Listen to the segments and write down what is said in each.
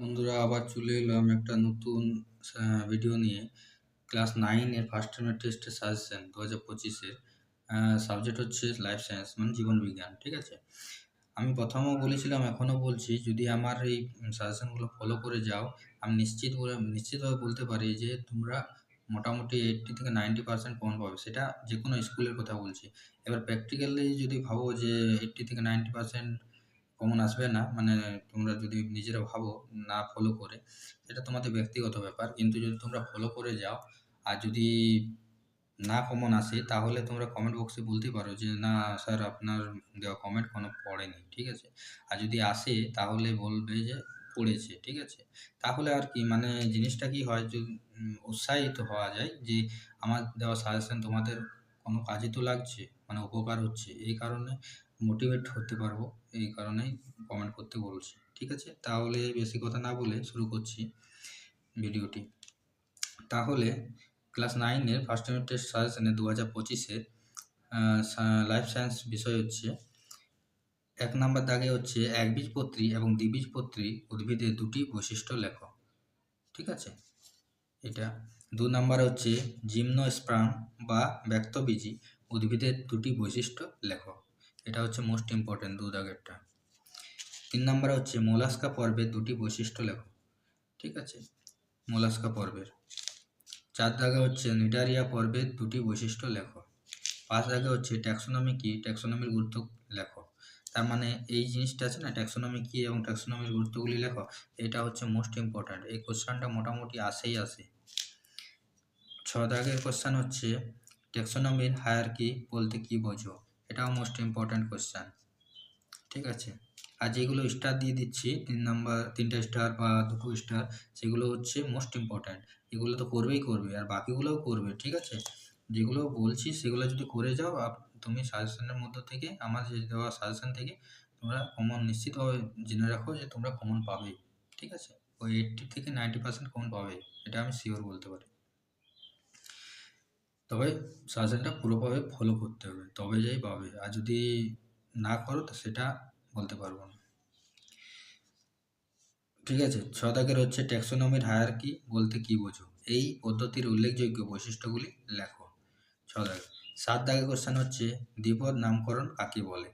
বন্ধুরা, আবার চলে এলাম একটা নতুন ভিডিও নিয়ে। ক্লাস 9 এর ফার্স্ট টার্মের টেস্টের সাজেশন 2025-এর। সাবজেক্ট হচ্ছে লাইফ সায়েন্স, মানে জীবন বিজ্ঞান। ঠিক আছে? আমি প্রথমেও বলেছিলাম, এখনও বলছি, যদি আমার এই সাজেশনগুলো ফলো করে যাও, আমি নিশ্চিতভাবে বলতে পারি যে তোমরা মোটামুটি 80 থেকে 90% কমন পাবে। সেটা যে কোনো স্কুলের কথা বলছি। এবার প্র্যাকটিক্যালি যদি ভাবো যে 80 থেকে 90% কমন আসবে না, মানে তোমরা যদি নিজেরা ভাবো না ফলো করে, সেটা তোমাদের ব্যক্তিগত ব্যাপার। কিন্তু যদি তোমরা ফলো করে যাও আর যদি না কমন আসে, তাহলে তোমরা কমেন্ট বক্সে বলতে পারো যে না স্যার, আপনার দেওয়া কমেন্ট কোনো পড়েনি। ঠিক আছে? আর যদি আসে তাহলে বলবে যে পড়েছে। ঠিক আছে? তাহলে আর কি, মানে জিনিসটা কি হয়, যে উৎসাহিত হওয়া যায় যে আমার দেওয়া সাজেশন তোমাদের কোনো কাজে তো লাগছে, মানে উপকার হচ্ছে। এই কারণে মোটিভেট হতে পারবো, এই কারণেই কমেন্ট করতে বলছি। ঠিক আছে? তাহলে বেশি কথা না বলে শুরু করছি ভিডিওটি। তাহলে ক্লাস 9-এর ফার্স্ট ইউনিট টেস্ট সাজেশনে 2025-এর লাইফ সায়েন্স বিষয় হচ্ছে, 1 নাম্বার দাগে হচ্ছে একবীজপত্রী এবং দ্বিবীজপত্রী উদ্ভিদের দুটি বৈশিষ্ট্য লেখো। ঠিক আছে? এটা 2 নাম্বার হচ্ছে জিমনোস্পার্ম বা ব্যক্তবীজী উদ্ভিদের দুটি বৈশিষ্ট্য লেখো। এটা হচ্ছে মোস্ট ইম্পর্টেন্ট 2 দাগেরটা। 3 নাম্বার হচ্ছে মোলাস্কা পর্বের দুটি বৈশিষ্ট্য লেখো। ঠিক আছে? মোলাস্কা পর্বের। 4 দাগে হচ্ছে নিডারিয়া পর্বের দুটি বৈশিষ্ট্য লেখো। 5 দাগে হচ্ছে ট্যাক্সোনমি কি, ট্যাক্সোনমির গুরুত্ব লেখো। তার মানে এই জিনিসটা আছে না, ট্যাক্সোনমি কি এবং ট্যাক্সোনমির গুরুত্বগুলি লেখো। এটা হচ্ছে মোস্ট ইম্পর্ট্যান্ট। এই কোশ্চেনটা মোটামুটি আসে। 6 দাগের কোশ্চেন হচ্ছে ট্যাক্সোনমির হায়ারার্কি বলতে কি বোঝো। এটাও মোস্ট ইম্পর্ট্যান্ট কোশ্চেন। ঠিক আছে? আর যেগুলো স্টার দিয়ে দিচ্ছি, 3 নাম্বার 3টা স্টার বা 2টো স্টার, সেগুলো হচ্ছে মোস্ট ইম্পর্ট্যান্ট। এগুলো তো করবে, আর বাকিগুলোও করবে। ঠিক আছে? যেগুলো বলছি সেগুলো যদি করে যাও, তুমি সাজেশনের মধ্য থেকে, আমার যে দেওয়া সাজেশন থেকে তোমরা কমন নিশ্চিতভাবে জেনে রাখো যে তোমরা কমন পাবে। ঠিক আছে? ওই 80 থেকে 90% কমন পাবে, এটা আমি শিওর বলতে পারি। তবে সাজেশনটা পুরোভাবে ফলো করতে হবে, তবে যাই পাবে। আর যদি না করো তো সেটা বলতে পারবো না। ঠিক আছে? 6 দাগের হচ্ছে ট্যাক্সোনমির হায়ারার্কি বলতে কি বোঝো। এই পদ্ধতির উল্লেখযোগ্য বৈশিষ্ট্যগুলি লেখো। 6 দাগে। 7 দাগে কোশ্চেন হচ্ছে দ্বিপদ নামকরণ কাকে বলে।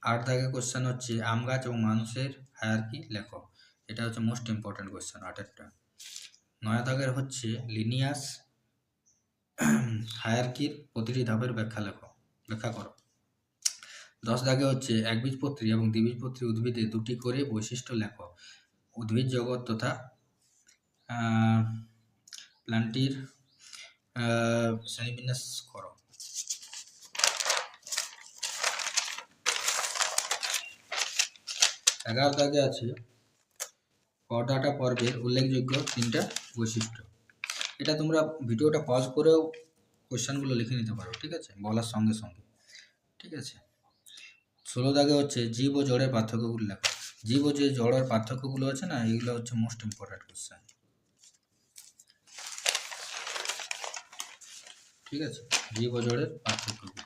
8 দাগে কোশ্চেন হচ্ছে আম গাছ এবং মানুষের হায়ারার্কি লেখো। এটা হচ্ছে মোস্ট ইম্পর্ট্যান্ট কোশ্চেন 8-এরটা। 9 দাগের হচ্ছে লিনিয়াস হায়ারার্কির প্রতিটি ধাপের ব্যাখ্যা করো। 10 দাগে হচ্ছে একবীজপত্রী এবং দ্বিবীজপত্রী উদ্ভিদের দুটি করে বৈশিষ্ট্য লেখো। উদ্ভিদ জগৎ তথা প্ল্যান্টটির শ্রেণীবিন্যাস করো। 11 দাগে আছে করডাটা পর্বের উল্লেখযোগ্য 3টা বৈশিষ্ট্য। এটা তোমরা ভিডিওটা পজ করেও কোশ্চেনগুলো লিখে নিতে পারো। ঠিক আছে? বলার সঙ্গে সঙ্গে। ঠিক আছে? 16 দাগে হচ্ছে জীব ও জড়ের পার্থক্যগুলো লেখো। জীব ও যে জড়ের পার্থক্যগুলো আছে না, এগুলো হচ্ছে মোস্ট ইম্পর্ট্যান্ট কোশ্চেন। ঠিক আছে? জীব ও জড়ের পার্থক্যগুলো।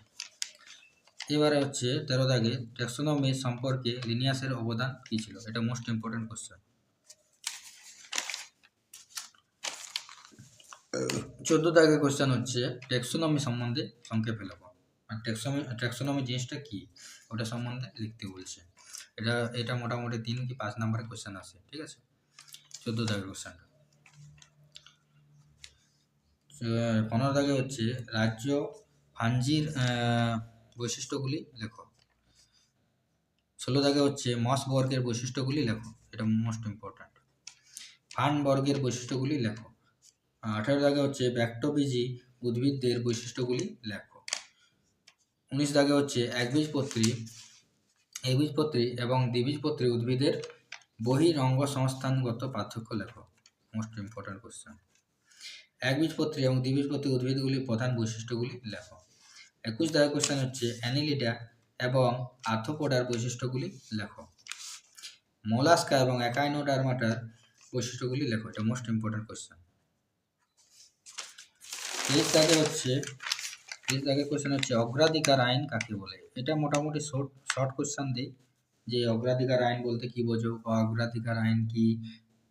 এবারে হচ্ছে 13 দাগে ট্যাক্সোনমি সম্পর্কে লিনিয়াসের অবদান কী ছিল। এটা মোস্ট ইম্পর্ট্যান্ট কোশ্চেন। 14 দাগে কোশ্চেন হচ্ছে ট্যাক্সোনমি সম্বন্ধে সংক্ষেপে লেখো। আর ট্যাক্সোনমি জিনিসটা কি, ওটা সম্বন্ধে লিখতে বলছে। এটা মোটামুটি 3 কি 5 নাম্বারের কোশ্চেন আসে। ঠিক আছে? 14 দাগের কোশ্চেনটা। 15 দাগে হচ্ছে রাজ্য ফাঞ্জির বৈশিষ্ট্যগুলি লেখো। 16 দাগে হচ্ছে মস বর্গের বৈশিষ্ট্যগুলি লেখো। এটা মোস্ট ইম্পর্ট্যান্ট। ফার্ন বর্গের বৈশিষ্ট্যগুলি লেখো। 18 দাগে হচ্ছে ব্যাক্টবীজী উদ্ভিদদের বৈশিষ্ট্যগুলি লেখো। 19 দাগে হচ্ছে একবীজপত্রী এবং দ্বিবীজপত্রী উদ্ভিদের বহিরঙ্গ সংস্থানগত পার্থক্য লেখো। Most important question. একবীজপত্রী এবং দ্বিবীজপত্রী উদ্ভিদগুলির প্রধান বৈশিষ্ট্যগুলি লেখো। 21 দাগের কোশ্চেন হচ্ছে অ্যানিলিডা এবং আর্থ্রোপোডার বৈশিষ্ট্যগুলি লেখো। মোলাস্কা এবং একাইনোডার্মাটার বৈশিষ্ট্যগুলি লেখো। এটা মোস্ট ইম্পর্ট্যান্ট কোশ্চেন। 23 দাগের কোশ্চেন হচ্ছে অগ্রাধিকার আইন কাকে বলে। এটা মোটামুটি শর্ট কোশ্চেন দিই, যে অগ্রাধিকার আইন বলতে কি বোঝো, বা অগ্রাধিকার আইন কি,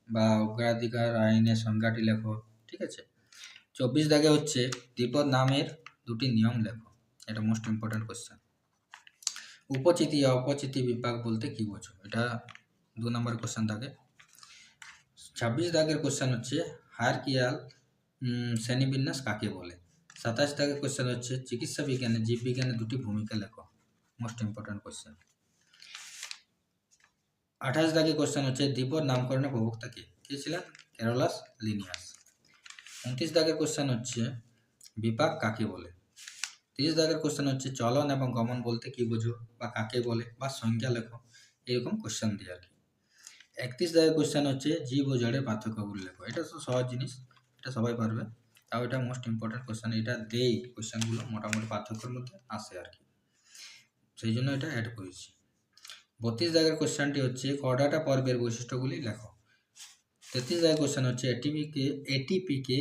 বা অগ্রাধিকার আইনের সংজ্ঞাটি লেখো। ঠিক আছে। 24 দাগে হচ্ছে দ্বিপদ নামের দুটি নিয়ম লেখো। এটা মোস্ট ইম্পর্টেন্ট কোশ্চেন। উপচিতি অপচিতি বিভাগ বলতে কি বোঝো, এটা 2 নম্বর কোশ্চেন থাকে। 26 দাগের কোশ্চেন হচ্ছে হায়ারকিয়াল শ্রেণীবিন্যাস কাকে বলে। 27 দাগের কোশ্চেন হচ্ছে চিকিৎসা বিজ্ঞানে জীববিজ্ঞানের দুটি ভূমিকা লেখো। Most important question. 28 দাগের কোশ্চেন হচ্ছে দ্বিপদ নামকরণের প্রবক্তা কে ছিলেন? Carolus Linnaeus. 29 দাগের কোশ্চেন হচ্ছে বিপাক কাকে বলে। 30 দাগের কোশ্চেন হচ্ছে চলন এবং গমন বলতে কি বোঝো, বা কাকে বলে, বা সংজ্ঞা লেখো। এরকম কোশ্চেন দিয়ে আর কি। 31 দাগের কোশ্চেন হচ্ছে জীব ও জড়ের পার্থক্যগুলো লেখো। এটা তো সহজ জিনিস, এটা সবাই পারবে, তাও এটা মোস্ট ইম্পর্টেন্ট কোশ্চেন। এটা দেই কোশ্চেনগুলো মোটামুটি পার্থক্যের মধ্যে আসে আর কি, সেই জন্য এটা অ্যাড করেছি। 32 দাগের কোশ্চেনটি হচ্ছে কর্ডাটা পর্বের বৈশিষ্ট্যগুলি লেখো। 33 দাগের কোশ্চেন হচ্ছে এটিপিকে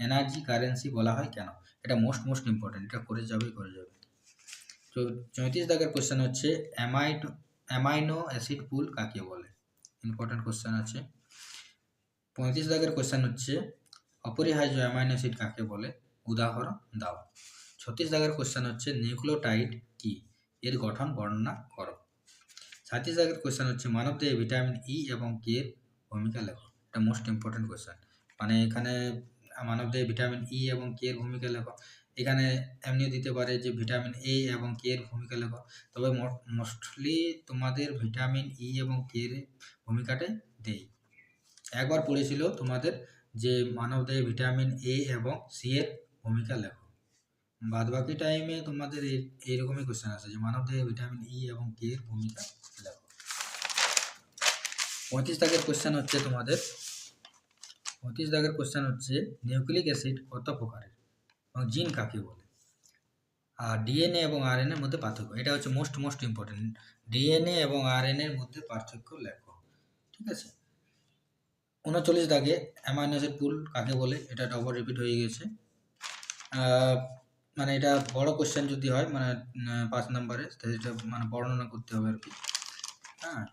এনার্জি কারেন্সি বলা হয় কেন। এটা মোস্ট ইম্পর্টেন্ট, এটা করে যাবে। তো 34 দাগের কোশ্চেন হচ্ছে অ্যামাইনো অ্যাসিড পুল কাকে বলে। ইম্পর্টেন্ট কোশ্চেন আছে। 35 দাগের কোশ্চেন হচ্ছে অপরিহার্য অ্যামাইনো অ্যাসিড কাকে বলে, উদাহরণ দাও। 36 দাগের কোশ্চেন হচ্ছে নিউক্লিওটাইড কি, এর গঠন বর্ণনা করো। 37 দাগের কোশ্চেন হচ্ছে মানবদেহে ভিটামিন ই এবং কে এর ভূমিকা লেখো। এটা মোস্ট ইম্পর্টেন্ট কোশ্চেন। মানে এখানে মানবদেহে ভিটামিন ই এবং কে এর ভূমিকা লেখো। এখানে এমনিও দিতে পারে যে ভিটামিন এ এবং কে এর ভূমিকা লেখো, তবে মোস্টলি তোমাদের ভিটামিন ই এবং কে এর ভূমিকাটাই দেই। একবার পড়েছিল তোমাদের যে মানবদেহে ভিটামিন এ এবং সি এর ভূমিকা লেখো। বাদবাকি টাইমে তোমাদের এইরকমই কোশ্চেন আছে যে মানবদেহে ভিটামিন ই এবং কে এর ভূমিকা লেখো। 35 দাগের কোশ্চেন হচ্ছে তোমাদের 35 দাগের কোশ্চেন হচ্ছে নিউক্লিক অ্যাসিড কত প্রকারের এবং জিন কাকে বলে, আর ডিএনএ এবং আরএনএ এর মধ্যে পার্থক্য। এটা হচ্ছে মোস্ট ইম্পর্টেন্ট। ডিএনএ এবং আরএনএ এর মধ্যে পার্থক্য লেখো। ঠিক আছে। 39 দাগে অ্যামাইনো অ্যাসিড পুল কাকে বলে, এটা ডবল রিপিট হয়ে গেছে। মানে এটা বড় কোশ্চেন যদি হয়, মানে 5 নম্বরে, সেটা মানে বর্ণনা করতে হবে আর কি। হ্যাঁ।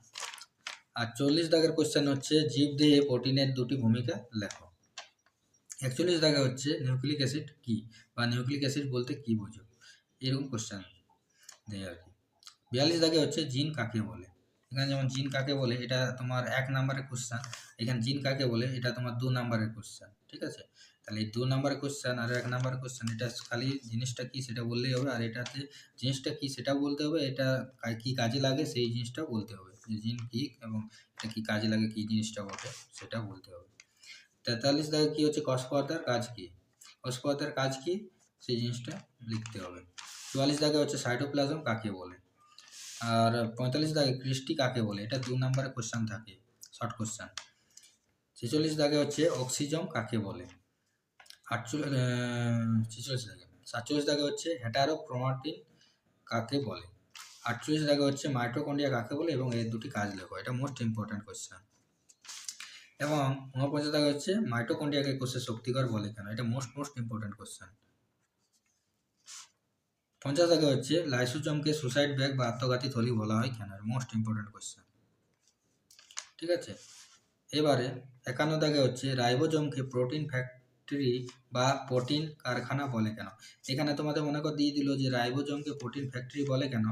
আর 40 দাগের কোশ্চেন হচ্ছে জীবদেহে প্রোটিনের দুটি ভূমিকা লেখো। 41 দাগে হচ্ছে নিউক্লিক অ্যাসিড কি, বা নিউক্লিক অ্যাসিড বলতে কি বোঝো, এরকম কোশ্চেন দেয় আর কি। 42 দাগে হচ্ছে জিন কাকে বলে। এখানে যেমন জিন কাকে বলে এটা তোমার 1 নম্বরের কোশ্চেন, এখানে জিন কাকে বলে এটা তোমার 2 নম্বরের কোশ্চেন। ঠিক আছে। তাহলে এই 2 নম্বরের কোশ্চেন আর 1 নম্বরের কোশ্চেন, এটা খালি জিনিসটা কি সেটা বললেই হবে, আর এটাতে জিনিসটা কি সেটা বলতে হবে, এটা কি কাজে লাগে সেই জিনিসটা বলতে হবে, যে জিন কি এবং এটা কি কাজে লাগে, কি জিনিসটা বটে সেটা বলতে হবে। 43 দাগে কি হচ্ছে কষ পদার্থের কাজ কি, কষ পদার্থের কাজ কি সেই জিনিসটা লিখতে হবে। 44 দাগে হচ্ছে সাইটোপ্লাজম কাকে বলে। আর 45 দাগে ক্রিস্টি কাকে বলে, এটা 2 নম্বরের কোশ্চেন থাকে, শর্ট কোশ্চেন। 46 দাগে হচ্ছে অক্সিজম কাকে বলে। 46 দাগে 47 দাগে হচ্ছে হেটারোক্রোমাটিন কাকে বলে। 48 দাগে হচ্ছে মাইটোকন্ড্রিয়া কাকে বলে এবং এর দুটি কাজ লেখো। এটা মোস্ট ইম্পর্টেন্ট কোশ্চেন। এবং 49 দাগে হচ্ছে মাইটোকন্ড্রিয়াকে কোষের শক্তিকর বলে কেন, এটা মোস্ট ইম্পর্টেন্ট কোশ্চেন। 50 দাগে হচ্ছে লাইসোজোমকে সুসাইড ব্যাগ বা আত্মঘাতী থলি বলা হয় কেন, মোস্ট ইম্পর্টেন্ট কোশ্চেন। ঠিক আছে। এবারে 51 দাগে হচ্ছে রাইবোজোমকে প্রোটিন ফ্যাক্টরি বা প্রোটিন কারখানা বলে কেন। এখানে তোমাদের মনে কর দিয়ে দিল যে রাইবোজোমকে প্রোটিন ফ্যাক্টরি বলে কেন,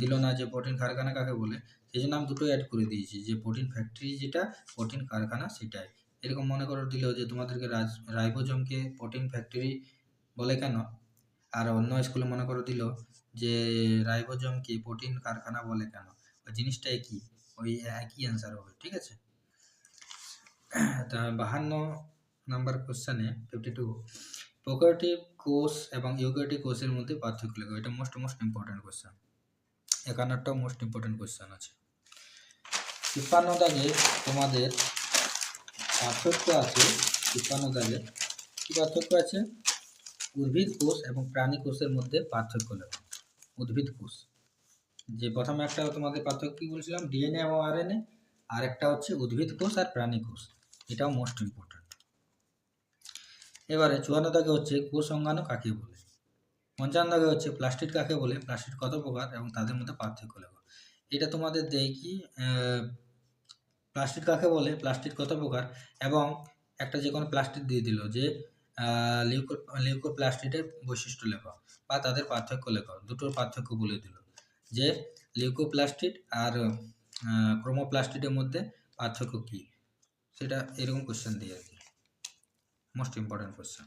দিল না যে প্রোটিন কারখানা কাকে বলে। সেই জন্য আমি দুটো অ্যাড করে দিয়েছি, যে প্রোটিন ফ্যাক্টরি যেটা, প্রোটিন কারখানা সেটাই। এরকম মনে করো দিল যে তোমাদেরকে রাইবোজোমকে প্রোটিন ফ্যাক্টরি বলে কেন, আর অন্য স্কুলে মনে করো দিল যে রাইবোজোমকে প্রোটিন কারখানা বলে কেন, ওই জিনিসটা একই, ওই একই অ্যান্সার হবে। ঠিক আছে। তা 52 নাম্বার কোশ্চেনে 52 প্রোক্যারিওটিক কোষ এবং ইউক্যারিওটিক কোষের মধ্যে পার্থক্য লেখো। এটা মোস্ট ইম্পর্টেন্ট কোশ্চেন। 51টাও মোস্ট ইম্পর্টেন্ট কোশ্চেন আছে। 53 দাগে তোমাদের পার্থক্য আছে। 53 দাগে কি পার্থক্য আছে, উদ্ভিদ কোষ এবং প্রাণী কোষের মধ্যে পার্থক্য লেখো। উদ্ভিদ কোষ, যে প্রথমে একটা তোমাদের পার্থক্য কি বলছিলাম, ডিএনএ এবং আরএনএ, আর একটা হচ্ছে উদ্ভিদ কোষ আর প্রাণী কোষ, এটাও মোস্ট ইম্পর্টেন্ট। এবারে 54 দাগে হচ্ছে কোষ অঙ্গাণু কাকে বলে। 55 দাগে হচ্ছে প্লাস্টিড কাকে বলে, প্লাস্টিড কত প্রকার এবং তাদের মধ্যে পার্থক্য লেখো। এটা তোমাদের দেয় কি প্লাস্টিড কাকে বলে, প্লাস্টিড কত প্রকার, এবং একটা যে কোনো প্লাস্টিড দিয়ে দিল যে লিউকোপ্লাস্টিডের বৈশিষ্ট্য লেখো বা তাদের পার্থক্য লেখো, দুটোর পার্থক্য বলে দিল যে লিউকোপ্লাস্টিড আর ক্রোমোপ্লাস্টিডের মধ্যে পার্থক্য কী, সেটা এরকম কোশ্চেন দিয়ে আর কি, মোস্ট ইম্পর্টেন্ট কোশ্চেন।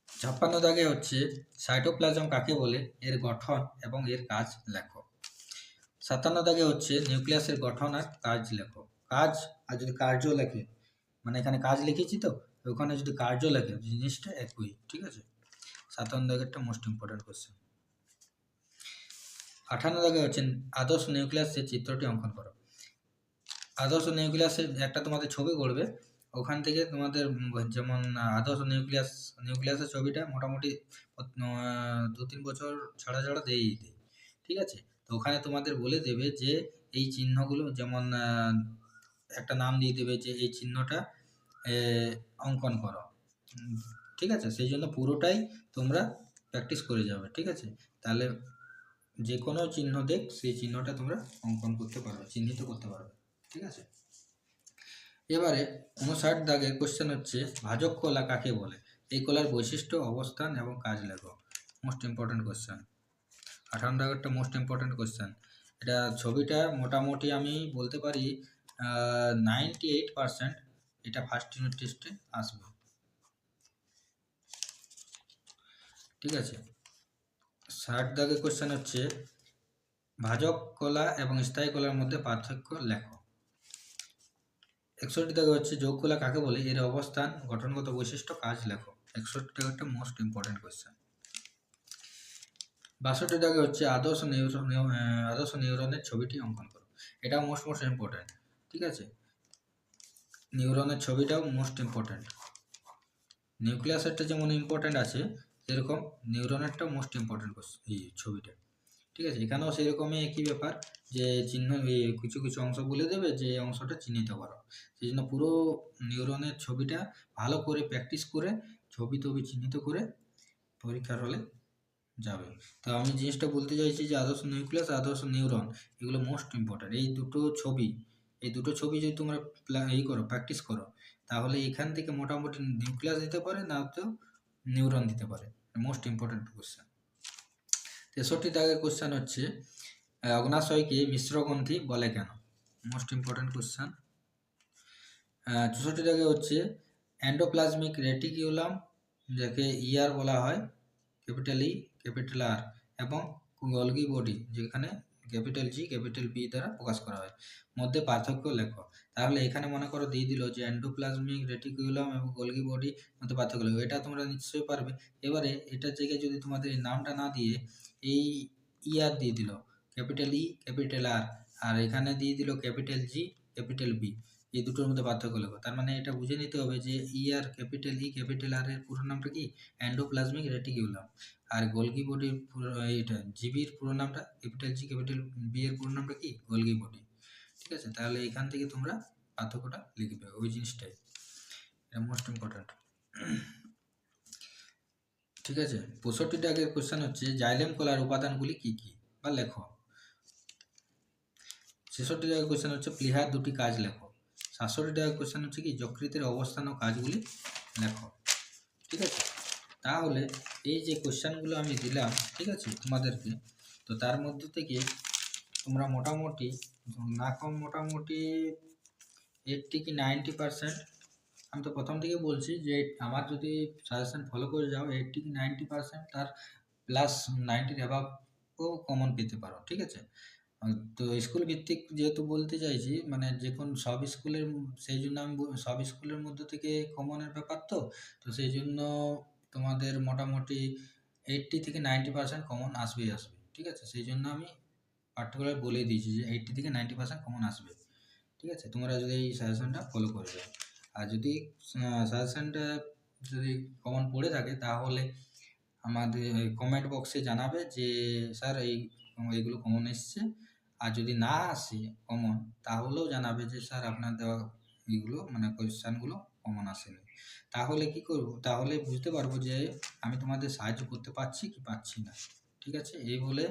56 দাগে হচ্ছে সাইটোপ্লাজম কাকে বলে, এর গঠন এবং এর কাজ লেখো। 57 দাগে হচ্ছে নিউক্লিয়াসের গঠন আর কাজ লেখো। কাজ আর যদি কার্য লেখে, মানে এখানে কাজ লিখেছি তো, ওখানে যদি কার্য লেখে জিনিসটা একই, ঠিক আছে। 57 দাগেরটা মোস্ট ইম্পর্টেন্ট কোশ্চেন। 58 দাগে হচ্ছে আদর্শ নিউক্লিয়াসের চিত্রটি অঙ্কন করো। আদর্শ নিউক্লিয়াসের একটা তোমাদের ছবি করবে, ওখান থেকে তোমাদের যেমন আদর্শ নিউক্লিয়াসের ছবিটা মোটামুটি 2-3 বছর ছাড়া ছাড়া দিয়েই দেয়, ঠিক আছে। তো ওখানে তোমাদের বলে দেবে যে এই চিহ্নগুলো, যেমন একটা নাম দিয়ে দেবে যে এই চিহ্নটা অঙ্কন করো, ঠিক আছে। সেই জন্য পুরোটাই তোমরা প্র্যাকটিস করে যাবে, ঠিক আছে। তাহলে যে কোনো চিহ্ন দেখ, সেই চিহ্নটা তোমরা অঙ্কন করতে পারবে, চিহ্নিত করতে পারবে, ঠিক আছে। এবারে 59 দাগের কোশ্চেন হচ্ছে ভাজক কলা কাকে বলে, এই কলার বৈশিষ্ট্য, অবস্থান এবং কাজ লেখো। Most important question. 58 দাগেরটা মোস্ট ইম্পর্টেন্ট কোশ্চেন। এটা ছবিটা মোটামুটি আমি বলতে পারি 98% এটা ফার্স্ট ইউনিট টেস্টে আসবে, ঠিক আছে। 60 দাগের কোশ্চেন হচ্ছে ভাজক কলা এবং স্থায়ী কলার মধ্যে পার্থক্য লেখো। 61 দাগে হচ্ছে যোগ কলা কাকে বলে, এর অবস্থান, গঠনগত বৈশিষ্ট্য, কাজ লেখো। 61 দাগেরটা মোস্ট ইম্পর্টেন্ট কোশ্চেন। 62 দাগে হচ্ছে আদর্শ নিউরনের ছবিটি অঙ্কন করো। এটাও মোস্ট ইম্পর্টেন্ট, ঠিক আছে। নিউরনের ছবিটাও মোস্ট ইম্পর্টেন্ট। নিউক্লিয়াসেরটা যেমন ইম্পর্টেন্ট আছে, সেরকম নিউরনেরটাও মোস্ট ইম্পর্টেন্ট এই ছবিটা, ঠিক আছে। এখানেও সেরকমই একই ব্যাপার, যে চিহ্ন কিছু কিছু অংশ বলে দেবে যে অংশটা চিহ্নিত করো। সেই জন্য পুরো নিউরনের ছবিটা ভালো করে প্র্যাকটিস করে ছবি চিহ্নিত করে পরীক্ষার হলে যাবে। তো আমি জিনিসটা বলতে চাইছি যে আদর্শ নিউক্লিয়াস, আদর্শ নিউরন, এগুলো মোস্ট ইম্পর্টেন্ট। এই দুটো ছবি যদি তোমরা করো, প্র্যাকটিস করো, তাহলে এখান থেকে মোটামুটি নিউক্লিয়াস দিতে পারে, না তো নিউরন দিতে পারে। Most important question. 63 দাগের কোশ্চেন হচ্ছে অগ্নাশয়কে মিশ্রগ্রন্থি বলে কেন, মোস্ট ইম্পর্টেন্ট কোশ্চেন। 64 দাগে হচ্ছে এন্ডোপ্লাজমিক রেটিকিউলাম, যাকে ইআর বলা হয়, ক্যাপিটাল ই ক্যাপিটাল আর, এবং গলগি বডি, যেখানে ক্যাপিটাল জি ক্যাপিটাল বি দ্বারা প্রকাশ করা হয়, মধ্যে পার্থক্য লেখো। তাহলে এখানে মনে করো দিয়ে দিল যে এন্ডোপ্লাজমিক রেটিকুলাম এবং গলগি বডি মধ্যে পার্থক্য লেখো, এটা তোমরা নিশ্চয়ই পারবে। এবারে এটার জায়গায় যদি তোমাদের এই নামটা না দিয়ে এই আর দিয়ে দিল, ক্যাপিটাল ই ক্যাপিটাল আর, আর এখানে দিয়ে দিল ক্যাপিটাল জি ক্যাপিটাল বি, এই দুটোর মধ্যে পার্থক্য লেখো। তার মানে এটা বুঝে নিতে হবে যে আর ক্যাপিটাল ই ক্যাপিটাল আর এর পুরো নামটা কি, এন্ডোপ্লাজমিক রেটিকুলাম, আর গোলগি বডির পুরো এইটা জিবির পুরো নামটা, ক্যাপিটাল জি ক্যাপিটাল বি এর পুরো নামটা কি, গোলগি বডি, ঠিক আছে। তাহলে এখান থেকে তোমরা পার্থক্যটা লিখবে, ওই জিনিসটাই, এটা মোস্ট ইম্পর্ট্যান্ট, ঠিক আছে। 65 টাকের কোশ্চেন হচ্ছে জাইলেম কলার উপাদানগুলি কি কি, বা লেখো। 66 টাকার কোশ্চেন হচ্ছে প্লীহার দুটি কাজ লেখো। 67 টাকার কোশ্চেন হচ্ছে কি যকৃতের অবস্থান ও কাজগুলি লেখো, ঠিক আছে। তাহলে এই যে কোশ্চেনগুলো আমি দিলাম, ঠিক আছে তোমাদেরকে, তো তার মধ্যে থেকে তোমরা মোটামুটি না কম মোটামুটি 80 কি 90%, আমি তো প্রথম থেকে বলছি যে আমার যদি সাজেশন ফলো করে যাও 80 কি 90% তার প্লাস 90 অ্যাভাবও কমন পেতে পারো, ঠিক আছে। তো স্কুল ভিত্তিক যেহেতু বলতে চাইছি, মানে যে কোন সব স্কুলের, সেই জন্য আমি সব স্কুলের মধ্যে থেকে কমনের ব্যাপার, তো তো সেই জন্য তোমাদের মোটামুটি 80 থেকে 90% কমন আসবেই আসবে, ঠিক আছে। সেই জন্য আমি পার্টিকুলার বলে দিয়েছি যে 80 থেকে 90% কমন আসবে, ঠিক আছে। তোমরা যদি এই সাজেশনটা ফলো করবে, আর যদি সাজেশনটা যদি কমন পড়ে থাকে, তাহলে আমাদের কমেন্ট বক্সে জানাবে যে স্যার এইগুলো কমন এসছে, আর যদি না আসে কমন, তাহলেও জানাবে যে স্যার আপনার দেওয়া এইগুলো মানে কোয়েশ্চানগুলো কমন আসেনি। তাহলে কি করব, তাহলে বুঝতে পারবো যে আমি তোমাদের সাহায্য করতে পারছি কি পারছি না, ঠিক আছে। এই বলে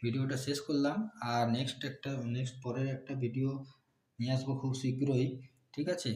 ভিডিওটা শেষ করলাম। আর নেক্সট পরের একটা ভিডিও নিয়ে আসবো খুব শীঘ্রই। ঠিক আছে?